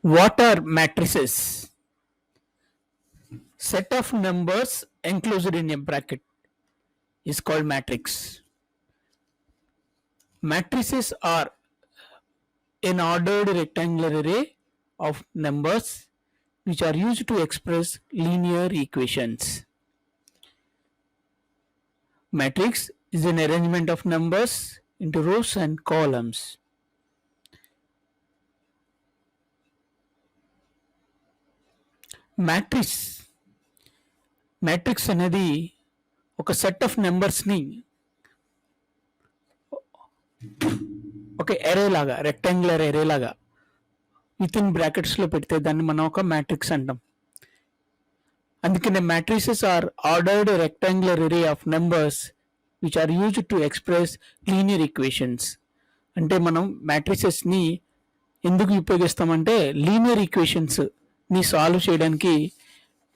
What are matrices? Set of numbers enclosed in a bracket is called matrix. Matrices are an ordered rectangular array of numbers which are used to express linear equations. Matrix is an arrangement of numbers into rows and columns. Matrix అనేది ఒక set of నెంబర్స్ని ఒక ఎరే లాగా rectangular ఎరే లాగా with in బ్రాకెట్స్లో పెడితే దాన్ని మనం ఒక matrix అంటాం. అందుకనే matrices are ordered rectangular array of numbers which are used to express linear equations. అంటే మనం మ్యాట్రిసెస్ని ఎందుకు ఉపయోగిస్తామంటే లీనియర్ ఈక్వేషన్స్ని సాల్వ్ చేయడానికి